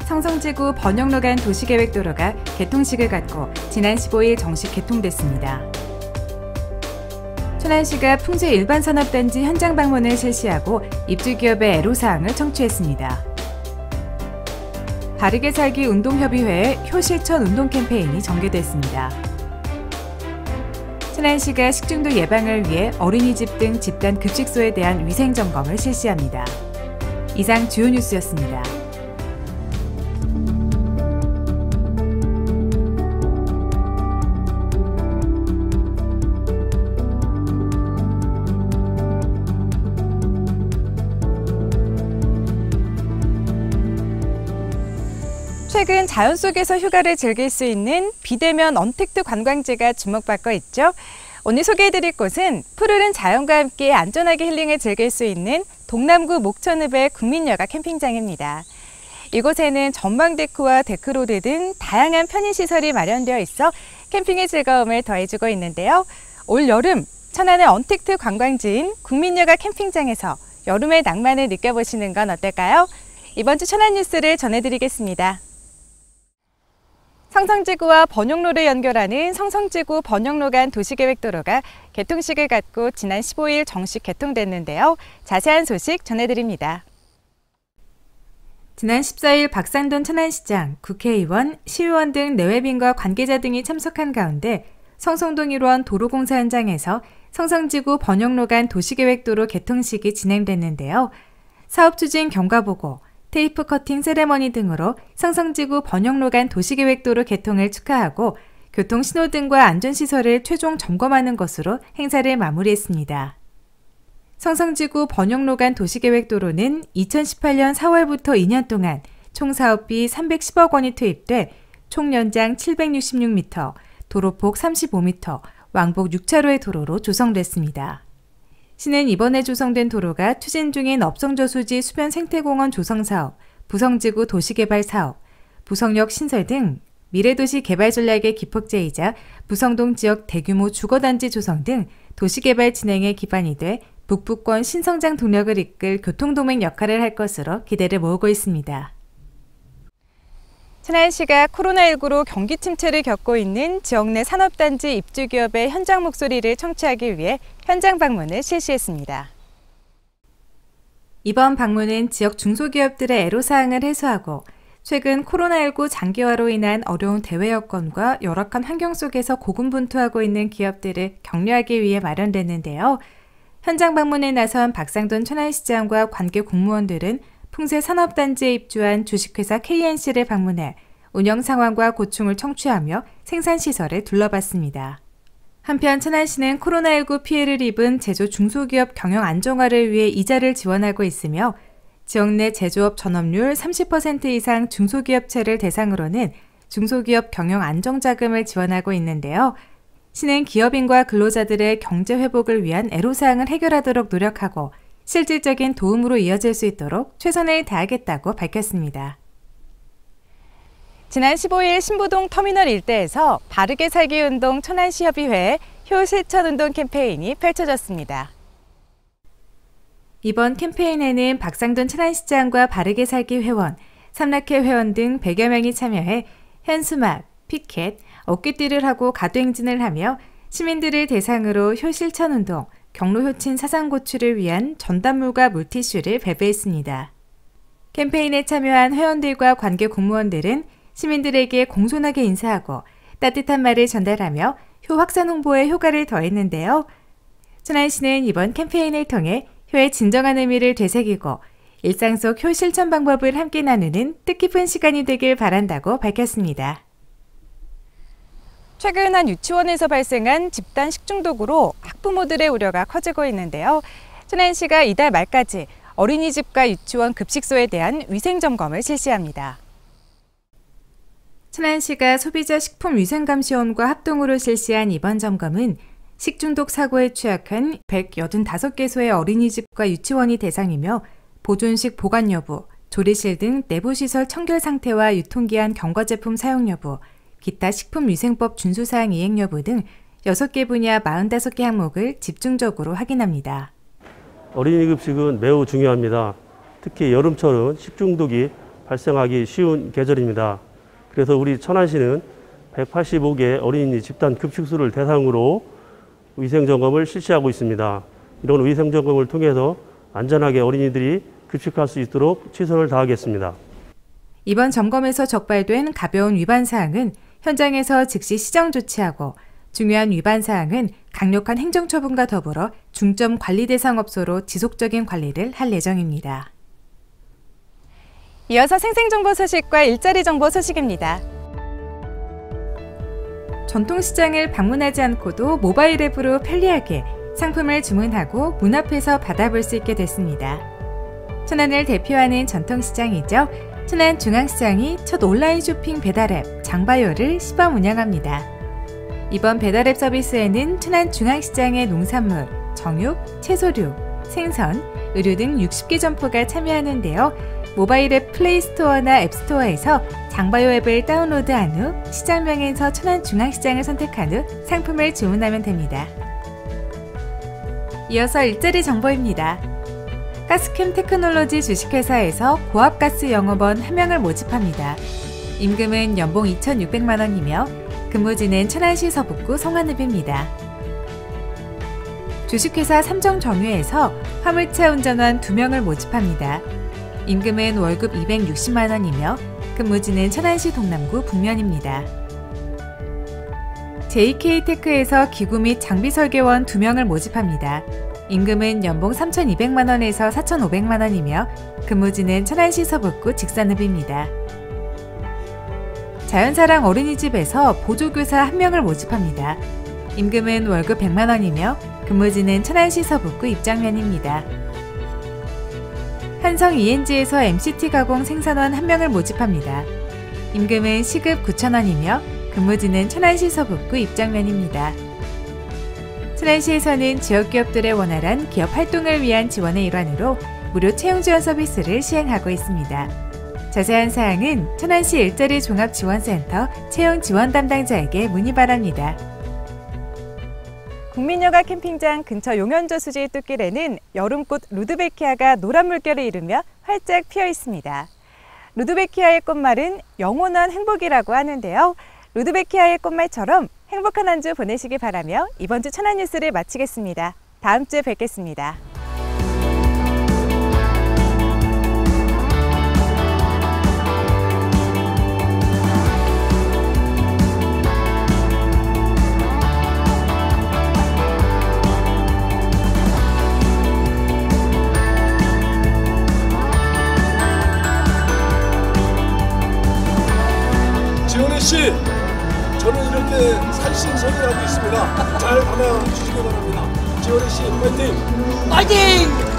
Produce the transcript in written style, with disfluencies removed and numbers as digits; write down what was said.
성성지구 번영로 간 도시계획도로가 개통식을 갖고 지난 15일 정식 개통됐습니다. 천안시가 풍제 일반산업단지 현장 방문을 실시하고 입주기업의 애로사항을 청취했습니다. 바르게 살기 운동협의회의 효실천 운동 캠페인이 전개됐습니다. 천안시가 식중독 예방을 위해 어린이집 등 집단 급식소에 대한 위생점검을 실시합니다. 이상 주요 뉴스였습니다. 최근 자연 속에서 휴가를 즐길 수 있는 비대면 언택트 관광지가 주목받고 있죠. 오늘 소개해드릴 곳은 푸르른 자연과 함께 안전하게 힐링을 즐길 수 있는 동남구 목천읍의 국민여가 캠핑장입니다. 이곳에는 전망데크와 데크로드 등 다양한 편의시설이 마련되어 있어 캠핑의 즐거움을 더해주고 있는데요. 올 여름 천안의 언택트 관광지인 국민여가 캠핑장에서 여름의 낭만을 느껴보시는 건 어떨까요? 이번 주 천안 뉴스를 전해드리겠습니다. 성성지구와 번영로를 연결하는 성성지구 번영로 간 도시계획도로가 개통식을 갖고 지난 15일 정식 개통됐는데요. 자세한 소식 전해드립니다. 지난 14일 박상돈 천안시장, 국회의원, 시의원 등 내외빈과 관계자 등이 참석한 가운데 성성동 1원 도로공사 현장에서 성성지구 번영로 간 도시계획도로 개통식이 진행됐는데요. 사업 추진 경과보고, 테이프 커팅 세레머니 등으로 성성지구 번영로 간 도시계획도로 개통을 축하하고 교통신호등과 안전시설을 최종 점검하는 것으로 행사를 마무리했습니다. 성성지구 번영로 간 도시계획도로는 2018년 4월부터 2년 동안 총 사업비 310억 원이 투입돼 총 연장 766m, 도로폭 35m, 왕복 6차로의 도로로 조성됐습니다. 시는 이번에 조성된 도로가 추진 중인 업성저수지 수변 생태공원 조성사업, 부성지구 도시개발 사업, 부성역 신설 등 미래도시 개발 전략의 기폭제이자 부성동 지역 대규모 주거단지 조성 등 도시개발 진행에 기반이 돼 북부권 신성장 동력을 이끌 교통동맹 역할을 할 것으로 기대를 모으고 있습니다. 천안시가 코로나19로 경기 침체를 겪고 있는 지역 내 산업단지 입주기업의 현장 목소리를 청취하기 위해 현장 방문을 실시했습니다. 이번 방문은 지역 중소기업들의 애로사항을 해소하고 최근 코로나19 장기화로 인한 어려운 대외 여건과 열악한 환경 속에서 고군분투하고 있는 기업들을 격려하기 위해 마련됐는데요. 현장 방문에 나선 박상돈 천안시장과 관계 공무원들은 풍세 산업단지에 입주한 주식회사 KNC를 방문해 운영 상황과 고충을 청취하며 생산시설을 둘러봤습니다. 한편 천안시는 코로나19 피해를 입은 제조 중소기업 경영 안정화를 위해 이자를 지원하고 있으며 지역 내 제조업 전업률 30% 이상 중소기업체를 대상으로는 중소기업 경영 안정자금을 지원하고 있는데요. 시는 기업인과 근로자들의 경제 회복을 위한 애로사항을 해결하도록 노력하고 실질적인 도움으로 이어질 수 있도록 최선을 다하겠다고 밝혔습니다. 지난 15일 신부동 터미널 일대에서 바르게 살기 운동 천안시협의회 효실천 운동 캠페인이 펼쳐졌습니다. 이번 캠페인에는 박상돈 천안시장과 바르게 살기 회원, 삼락회 회원 등 100여 명이 참여해 현수막, 피켓, 어깨띠를 하고 가도행진을 하며 시민들을 대상으로 효실천 운동, 경로효친 사상고취를 위한 전단물과 물티슈를 배부했습니다. 캠페인에 참여한 회원들과 관계 공무원들은 시민들에게 공손하게 인사하고 따뜻한 말을 전달하며 효 확산 홍보에 효과를 더했는데요. 천안시는 이번 캠페인을 통해 효의 진정한 의미를 되새기고 일상 속 효 실천 방법을 함께 나누는 뜻깊은 시간이 되길 바란다고 밝혔습니다. 최근 한 유치원에서 발생한 집단 식중독으로 학부모들의 우려가 커지고 있는데요. 천안시가 이달 말까지 어린이집과 유치원 급식소에 대한 위생점검을 실시합니다. 천안시가 소비자 식품위생감시원과 합동으로 실시한 이번 점검은 식중독 사고에 취약한 185개소의 어린이집과 유치원이 대상이며 보존식 보관 여부, 조리실 등 내부시설 청결 상태와 유통기한 경과제품 사용 여부, 기타 식품위생법 준수사항 이행 여부 등 6개 분야 45개 항목을 집중적으로 확인합니다. 어린이 급식은 매우 중요합니다. 특히 여름철은 식중독이 발생하기 쉬운 계절입니다. 그래서 우리 천안시는 185개 어린이 집단 급식소를 대상으로 위생점검을 실시하고 있습니다. 이런 위생점검을 통해서 안전하게 어린이들이 급식할 수 있도록 최선을 다하겠습니다. 이번 점검에서 적발된 가벼운 위반 사항은 현장에서 즉시 시정 조치하고 중요한 위반 사항은 강력한 행정처분과 더불어 중점 관리 대상 업소로 지속적인 관리를 할 예정입니다. 이어서 생생정보 소식과 일자리 정보 소식입니다. 전통시장을 방문하지 않고도 모바일 앱으로 편리하게 상품을 주문하고 문 앞에서 받아볼 수 있게 됐습니다. 천안을 대표하는 전통시장이죠. 천안중앙시장이 첫 온라인 쇼핑 배달앱 장바요를 시범 운영합니다. 이번 배달앱 서비스에는 천안중앙시장의 농산물, 정육, 채소류, 생선, 의류 등 60개 점포가 참여하는데요. 모바일 앱 플레이스토어나 앱스토어에서 장바요 앱을 다운로드한 후 시장명에서 천안중앙시장을 선택한 후 상품을 주문하면 됩니다. 이어서 일자리 정보입니다. 가스캠 테크놀로지 주식회사에서 고압가스 영업원 1명을 모집합니다. 임금은 연봉 2,600만 원이며 근무지는 천안시 서북구 성안읍입니다. 주식회사 삼정정유에서 화물차 운전원 2명을 모집합니다. 임금은 월급 260만 원이며 근무지는 천안시 동남구 북면입니다. JK테크에서 기구 및 장비 설계원 2명을 모집합니다. 임금은 연봉 3,200만 원에서 4,500만 원이며 근무지는 천안시 서북구 직산읍입니다. 자연사랑 어린이집에서 보조교사 1명을 모집합니다. 임금은 월급 100만 원이며 근무지는 천안시 서북구 입장면입니다. 한성 ENG에서 MCT 가공 생산원 1명을 모집합니다. 임금은 시급 9,000원이며 근무지는 천안시 서북구 입장면입니다. 천안시에서는 지역기업들의 원활한 기업 활동을 위한 지원의 일환으로 무료 채용 지원 서비스를 시행하고 있습니다. 자세한 사항은 천안시 일자리 종합지원센터 채용 지원 담당자에게 문의 바랍니다. 국민여가 캠핑장 근처 용현저 수지의 뚝길에는 여름꽃 루드베키아가 노란 물결을 이루며 활짝 피어 있습니다. 루드베키아의 꽃말은 영원한 행복이라고 하는데요. 루드베키아의 꽃말처럼 행복한 한 주 보내시기 바라며 이번 주 천안 뉴스를 마치겠습니다. 다음 주에 뵙겠습니다. 지원희 씨, 저는 이렇게 살신성의하고 있습니다. 잘 담아주시기 바랍니다. 지원희 씨, 파이팅! 파이팅!